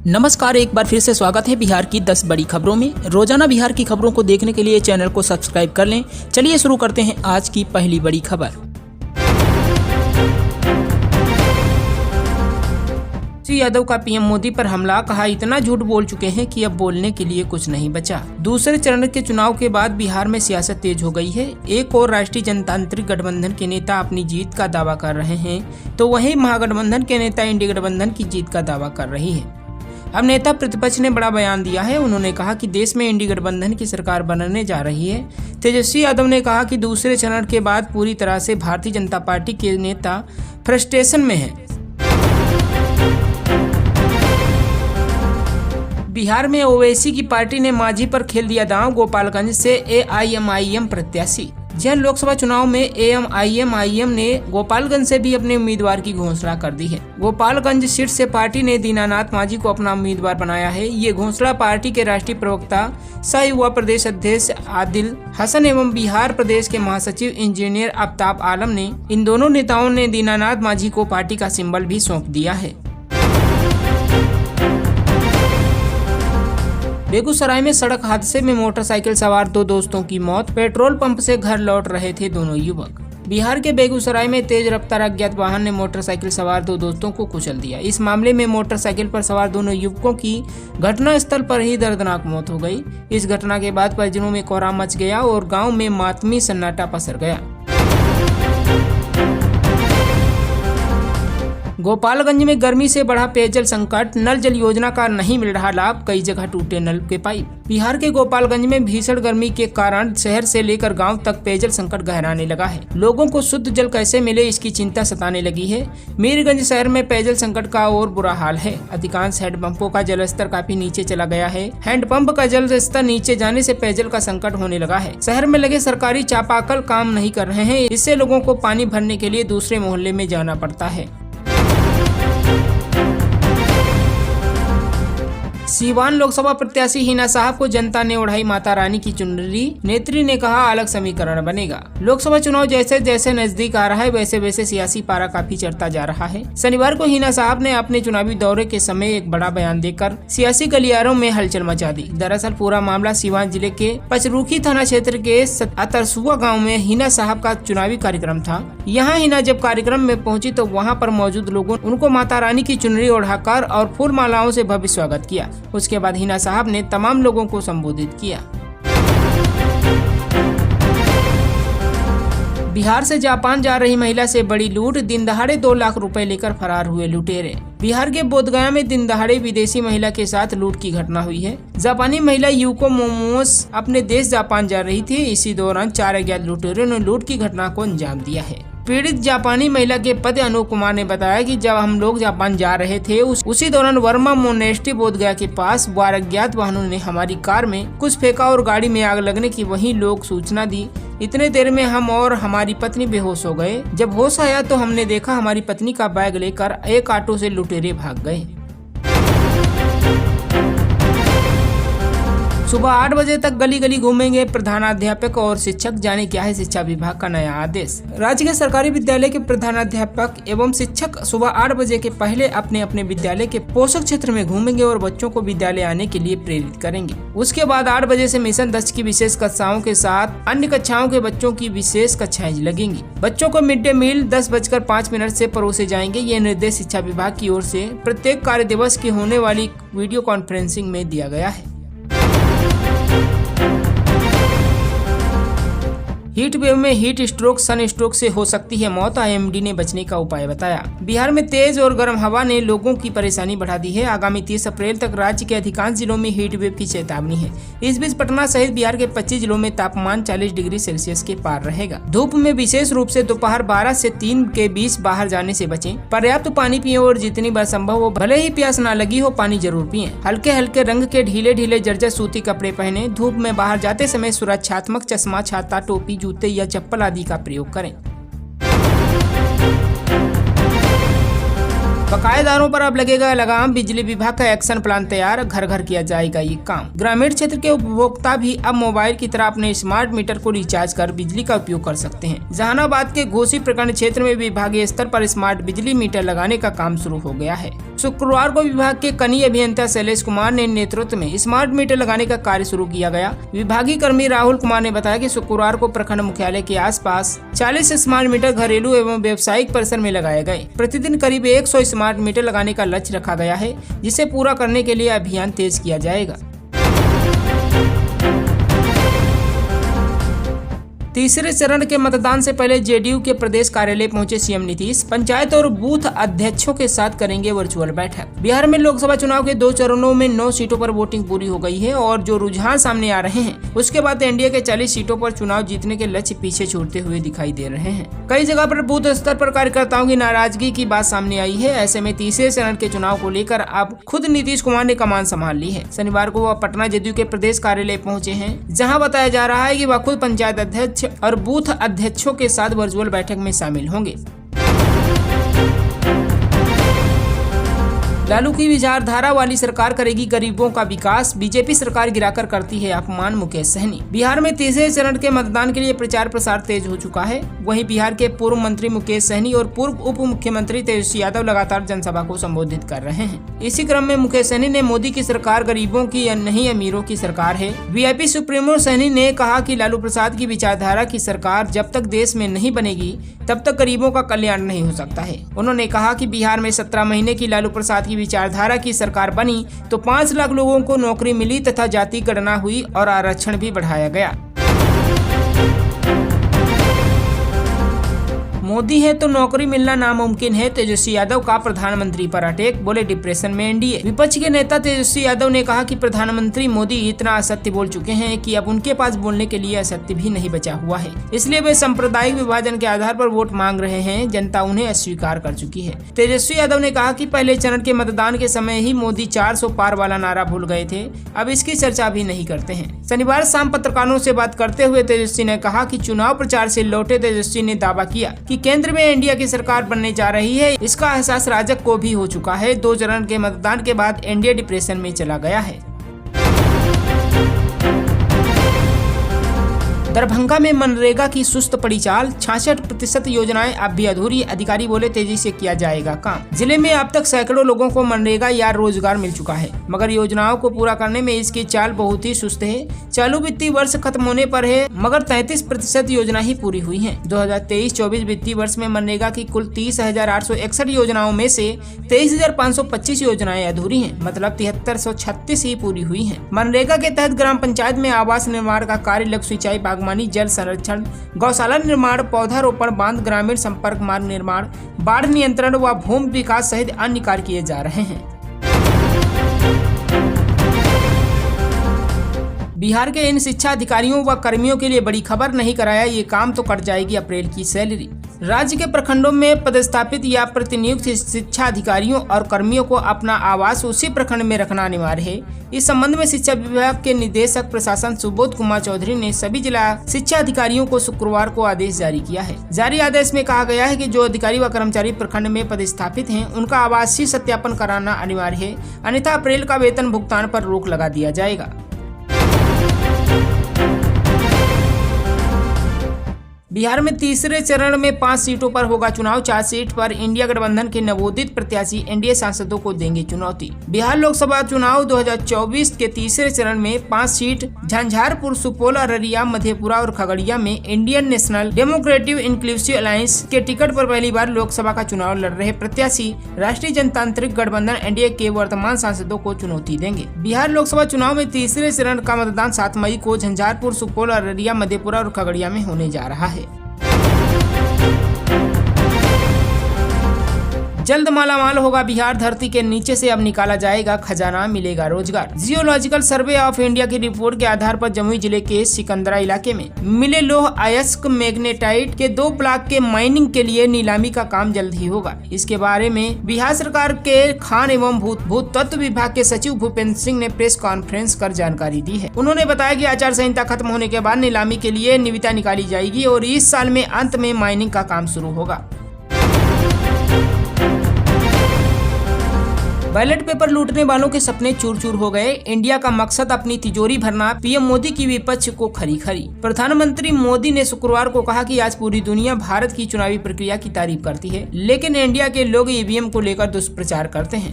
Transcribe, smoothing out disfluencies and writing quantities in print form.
नमस्कार, एक बार फिर से स्वागत है बिहार की 10 बड़ी खबरों में। रोजाना बिहार की खबरों को देखने के लिए चैनल को सब्सक्राइब कर लें। चलिए शुरू करते हैं आज की पहली बड़ी खबर। श्री यादव का पीएम मोदी पर हमला, कहा इतना झूठ बोल चुके हैं कि अब बोलने के लिए कुछ नहीं बचा। दूसरे चरण के चुनाव के बाद बिहार में सियासत तेज हो गई है। एक और राष्ट्रीय जनतांत्रिक गठबंधन के नेता अपनी जीत का दावा कर रहे हैं, तो वहीं महागठबंधन के नेता इंडी गठबंधन की जीत का दावा कर रही है। अब नेता प्रतिपक्ष ने बड़ा बयान दिया है। उन्होंने कहा कि देश में इंडी गठबंधन की सरकार बनने जा रही है। तेजस्वी यादव ने कहा कि दूसरे चरण के बाद पूरी तरह से भारतीय जनता पार्टी के नेता फ्रस्ट्रेशन में हैं। बिहार में ओवैसी की पार्टी ने मांझी पर खेल दिया दांव, गोपालगंज से एआईएमआईएम प्रत्याशी। जन लोकसभा चुनाव में एआईएमआईएम ने गोपालगंज से भी अपने उम्मीदवार की घोषणा कर दी है। गोपालगंज सीट से पार्टी ने दीनानाथ मांझी को अपना उम्मीदवार बनाया है। ये घोषणा पार्टी के राष्ट्रीय प्रवक्ता सह युवा प्रदेश अध्यक्ष आदिल हसन एवं बिहार प्रदेश के महासचिव इंजीनियर आफ्ताब आलम ने। इन दोनों नेताओं ने दीनानाथ मांझी को पार्टी का सिंबल भी सौंप दिया है। बेगूसराय में सड़क हादसे में मोटरसाइकिल सवार दो दोस्तों की मौत। पेट्रोल पंप से घर लौट रहे थे दोनों युवक। बिहार के बेगूसराय में तेज रफ्तार अज्ञात वाहन ने मोटरसाइकिल सवार दो दोस्तों को कुचल दिया। इस मामले में मोटरसाइकिल पर सवार दोनों युवकों की घटना स्थल पर ही दर्दनाक मौत हो गई। इस घटना के बाद परिजनों में कोहराम मच गया और गाँव में मातमी सन्नाटा पसर गया। गोपालगंज में गर्मी से बढ़ा पेयजल संकट, नल जल योजना का नहीं मिल रहा लाभ, कई जगह टूटे नल के पाइप। बिहार के गोपालगंज में भीषण गर्मी के कारण शहर से लेकर गांव तक पेयजल संकट गहराने लगा है। लोगों को शुद्ध जल कैसे मिले, इसकी चिंता सताने लगी है। मीरगंज शहर में पेयजल संकट का और बुरा हाल है। अधिकांश हैंडपंपों का जलस्तर काफी नीचे चला गया है। हैंडपंप का जल स्तर नीचे जाने से पेयजल का संकट होने लगा है। शहर में लगे सरकारी चापाकल काम नहीं कर रहे हैं। इससे लोगों को पानी भरने के लिए दूसरे मोहल्ले में जाना पड़ता है। सीवान लोकसभा प्रत्याशी हिना साहब को जनता ने ओढ़ाई माता रानी की चुनरी। नेत्री ने कहा अलग समीकरण बनेगा। लोकसभा चुनाव जैसे जैसे नजदीक आ रहा है, वैसे वैसे सियासी पारा काफी चढ़ता जा रहा है। शनिवार को हिना साहब ने अपने चुनावी दौरे के समय एक बड़ा बयान देकर सियासी गलियारों में हलचल मचा दी। दरअसल पूरा मामला सीवान जिले के पचरुखी थाना क्षेत्र के अतरसुआ गाँव में हिना साहब का चुनावी कार्यक्रम था। यहाँ हिना जब कार्यक्रम में पहुंची तो वहाँ पर मौजूद लोगों उनको माता रानी की चुनरी ओढ़ाकर और फूल मालाओं से भव्य स्वागत किया। उसके बाद हिना साहब ने तमाम लोगों को संबोधित किया। बिहार से जापान जा रही महिला से बड़ी लूट, दिन दहाड़े 2 लाख रुपए लेकर फरार हुए लुटेरे। बिहार के बोधगया में दिन दहाड़े विदेशी महिला के साथ लूट की घटना हुई है। जापानी महिला यूको मोमोस अपने देश जापान जा रही थी। इसी दौरान 4 अज्ञात लुटेरों ने लूट की घटना को अंजाम दिया है। पीड़ित जापानी महिला के पति अनूप कुमार ने बताया कि जब हम लोग जापान जा रहे थे उसी दौरान वर्मा मोनेस्ट्री बोधगया के पास 12 अज्ञात वाहनों ने हमारी कार में कुछ फेंका और गाड़ी में आग लगने की वहीं लोग सूचना दी। इतने देर में हम और हमारी पत्नी बेहोश हो गए। जब होश आया तो हमने देखा हमारी पत्नी का बैग लेकर एक ऑटो से लुटेरे भाग गए। सुबह 8 बजे तक गली गली घूमेंगे प्रधानाध्यापक और शिक्षक, जाने क्या है शिक्षा विभाग का नया आदेश। राज्य के सरकारी विद्यालय के प्रधानाध्यापक एवं शिक्षक सुबह 8 बजे के पहले अपने अपने विद्यालय के पोषक क्षेत्र में घूमेंगे और बच्चों को विद्यालय आने के लिए प्रेरित करेंगे। उसके बाद 8 बजे से मिशन 10 की विशेष कक्षाओं के साथ अन्य कक्षाओं के बच्चों की विशेष कक्षाएं लगेंगी। बच्चों को मिड डे मील 10:05 से परोसे जाएंगे। ये निर्देश शिक्षा विभाग की ओर से प्रत्येक कार्य दिवस की होने वाली वीडियो कॉन्फ्रेंसिंग में दिया गया है। हीट वेव में हीट स्ट्रोक, सन स्ट्रोक से हो सकती है मौत, आईएमडी ने बचने का उपाय बताया। बिहार में तेज और गर्म हवा ने लोगों की परेशानी बढ़ा दी है। आगामी 30 अप्रैल तक राज्य के अधिकांश जिलों में हीट वेव की चेतावनी है। इस बीच पटना सहित बिहार के 25 जिलों में तापमान 40 डिग्री सेल्सियस के पार रहेगा। धूप में विशेष रूप से दोपहर 12 से 3 के बीच बाहर जाने से बचें। पर्याप्त पानी पिएं और जितनी बार संभव हो, भले ही प्यास ना लगी हो, पानी जरूर पिएं। हल्के हल्के रंग के ढीले ढीले जर्जर सूती कपड़े पहने। धूप में बाहर जाते समय सुरक्षात्मक चश्मा, छाता, टोपी, जूते या चप्पल आदि का प्रयोग करें। बकायेदारों पर अब लगेगा लगाम, बिजली विभाग का एक्शन प्लान तैयार, घर घर किया जाएगा ये काम। ग्रामीण क्षेत्र के उपभोक्ता भी अब मोबाइल की तरह अपने स्मार्ट मीटर को रिचार्ज कर बिजली का उपयोग कर सकते हैं। जहानाबाद के घोसी प्रखंड क्षेत्र में विभागीय स्तर पर स्मार्ट बिजली मीटर लगाने का काम शुरू हो गया है। शुक्रवार को विभाग के कनीय अभियंता शैलेश कुमार ने नेतृत्व में स्मार्ट मीटर लगाने का कार्य शुरू किया गया। विभागीय कर्मी राहुल कुमार ने बताया कि शुक्रवार को प्रखंड मुख्यालय के आसपास 40 स्मार्ट मीटर घरेलू एवं व्यावसायिक परिसर में लगाए गए। प्रतिदिन करीब 100 स्मार्ट मीटर लगाने का लक्ष्य रखा गया है, जिसे पूरा करने के लिए अभियान तेज किया जाएगा। तीसरे चरण के मतदान से पहले जेडीयू के प्रदेश कार्यालय पहुंचे सीएम नीतीश। पंचायत और बूथ अध्यक्षों के साथ करेंगे वर्चुअल बैठक। बिहार में लोकसभा चुनाव के 2 चरणों में 9 सीटों पर वोटिंग पूरी हो गई है और जो रुझान सामने आ रहे हैं उसके बाद एनडीए के 40 सीटों पर चुनाव जीतने के लक्ष्य पीछे छोड़ते हुए दिखाई दे रहे हैं। कई जगह पर बूथ स्तर पर कार्यकर्ताओं की नाराजगी की बात सामने आई है। ऐसे में तीसरे चरण के चुनाव को लेकर अब खुद नीतीश कुमार ने कमान संभाल ली है। शनिवार को वह पटना जेडीयू के प्रदेश कार्यालय पहुंचे हैं, जहां बताया जा रहा है कि वह खुद पंचायत अध्यक्ष और बूथ अध्यक्षों के साथ वर्चुअल बैठक में शामिल होंगे। लालू की विचारधारा वाली सरकार करेगी गरीबों का विकास, बीजेपी सरकार गिराकर करती है अपमान, मुकेश सहनी। बिहार में तीसरे चरण के मतदान के लिए प्रचार प्रसार तेज हो चुका है। वहीं बिहार के पूर्व मंत्री मुकेश सहनी और पूर्व उप मुख्यमंत्री तेजस्वी यादव लगातार जनसभा को संबोधित कर रहे हैं। इसी क्रम में मुकेश सहनी ने मोदी की सरकार गरीबों की या नहीं अमीरों की सरकार है। वीआईपी सुप्रीमो सहनी ने कहा कि लालू प्रसाद की विचारधारा की सरकार जब तक देश में नहीं बनेगी तब तक गरीबों का कल्याण नहीं हो सकता है। उन्होंने कहा कि बिहार में 17 महीने की लालू प्रसाद की विचारधारा की सरकार बनी तो 5 लाख लोगों को नौकरी मिली तथा जाति गणना हुई और आरक्षण भी बढ़ाया गया। मोदी है तो नौकरी मिलना नामुमकिन है, तेजस्वी यादव का प्रधानमंत्री पर अटैक, बोले डिप्रेशन में एनडीए। विपक्ष के नेता तेजस्वी यादव ने कहा कि प्रधानमंत्री मोदी इतना असत्य बोल चुके हैं कि अब उनके पास बोलने के लिए असत्य भी नहीं बचा हुआ है, इसलिए वे सांप्रदायिक विभाजन के आधार पर वोट मांग रहे हैं। जनता उन्हें अस्वीकार कर चुकी है। तेजस्वी यादव ने कहा कि पहले चरण के मतदान के समय ही मोदी 400 पार वाला नारा भूल गए थे, अब इसकी चर्चा भी नहीं करते हैं। शनिवार शाम पत्रकारों से बात करते हुए तेजस्वी ने कहा कि चुनाव प्रचार से लौटे तेजस्वी ने दावा किया कि केंद्र में एनडीए की सरकार बनने जा रही है। इसका एहसास राजग को भी हो चुका है। 2 चरण के मतदान के बाद एनडीए डिप्रेशन में चला गया है। दरभंगा में मनरेगा की सुस्त पड़ी चाल, 66% योजनाएं अब भी अधूरी, अधिकारी बोले तेजी से किया जाएगा काम। जिले में अब तक सैकड़ों लोगों को मनरेगा या रोजगार मिल चुका है, मगर योजनाओं को पूरा करने में इसकी चाल बहुत ही सुस्त है। चालू वित्तीय वर्ष खत्म होने पर है, मगर 33% योजना ही पूरी हुई है। 2023-24 वित्तीय वर्ष में मनरेगा की कुल 30,861 योजनाओं में से 23,525 योजनाएं अधूरी है, मतलब 7336 ही पूरी हुई है। मनरेगा के तहत ग्राम पंचायत में आवास निर्माण का कार्य, लघु सिंचाई, बागवानी, जल संरक्षण, गौशाला निर्माण, पौधारोपण, बांध, ग्रामीण संपर्क मार्ग निर्माण, बाढ़ नियंत्रण व भूमि विकास सहित अन्य कार्य किए जा रहे हैं। बिहार के इन शिक्षा अधिकारियों व कर्मियों के लिए बड़ी खबर, नहीं कराया ये काम तो कट जाएगी अप्रैल की सैलरी। राज्य के प्रखंडों में पदस्थापित या प्रतिनियुक्त शिक्षा अधिकारियों और कर्मियों को अपना आवास उसी प्रखंड में रखना अनिवार्य है। इस संबंध में शिक्षा विभाग के निदेशक प्रशासन सुबोध कुमार चौधरी ने सभी जिला शिक्षा अधिकारियों को शुक्रवार को आदेश जारी किया है। जारी आदेश में कहा गया है कि जो अधिकारी व कर्मचारी प्रखंड में पदस्थापित हैं, उनका आवासीय सत्यापन कराना अनिवार्य है, अन्यथा अप्रैल का वेतन भुगतान पर रोक लगा दिया जाएगा। बिहार में तीसरे चरण में 5 सीटों पर होगा चुनाव। 4 सीट पर इंडिया गठबंधन के नवोदित प्रत्याशी एनडीए सांसदों को देंगे चुनौती। बिहार लोकसभा चुनाव 2024 के तीसरे चरण में 5 सीट झंझारपुर, सुपौल, अररिया, मधेपुरा और खगड़िया में Indian national democratic inclusive alliance के टिकट पर पहली बार लोकसभा का चुनाव लड़ रहे प्रत्याशी राष्ट्रीय जनतांत्रिक गठबंधन एनडीए के वर्तमान सांसदों को चुनौती देंगे। बिहार लोकसभा चुनाव में तीसरे चरण का मतदान 7 मई को झंझारपुर, सुपौल, अररिया, मधेपुरा और खगड़िया में होने जा रहा है। जल्द मालामाल होगा बिहार, धरती के नीचे से अब निकाला जाएगा खजाना, मिलेगा रोजगार। जियोलॉजिकल सर्वे ऑफ इंडिया की रिपोर्ट के आधार पर जमुई जिले के सिकंदरा इलाके में मिले लौह अयस्क मैग्नेटाइट के 2 ब्लॉक के माइनिंग के लिए नीलामी का काम जल्द ही होगा। इसके बारे में बिहार सरकार के खान एवं भूतत्व विभाग के सचिव भूपेंद्र सिंह ने प्रेस कॉन्फ्रेंस कर जानकारी दी है। उन्होंने बताया कि आचार संहिता खत्म होने के बाद नीलामी के लिए निविदा निकाली जाएगी और इस साल में अंत में माइनिंग का काम शुरू होगा। बैलेट पेपर लूटने वालों के सपने चूर चूर हो गए। इंडिया का मकसद अपनी तिजोरी भरना, पीएम मोदी की विपक्ष को खरी खरी। प्रधानमंत्री मोदी ने शुक्रवार को कहा कि आज पूरी दुनिया भारत की चुनावी प्रक्रिया की तारीफ करती है, लेकिन इंडिया के लोग ईवीएम को लेकर दुष्प्रचार करते हैं।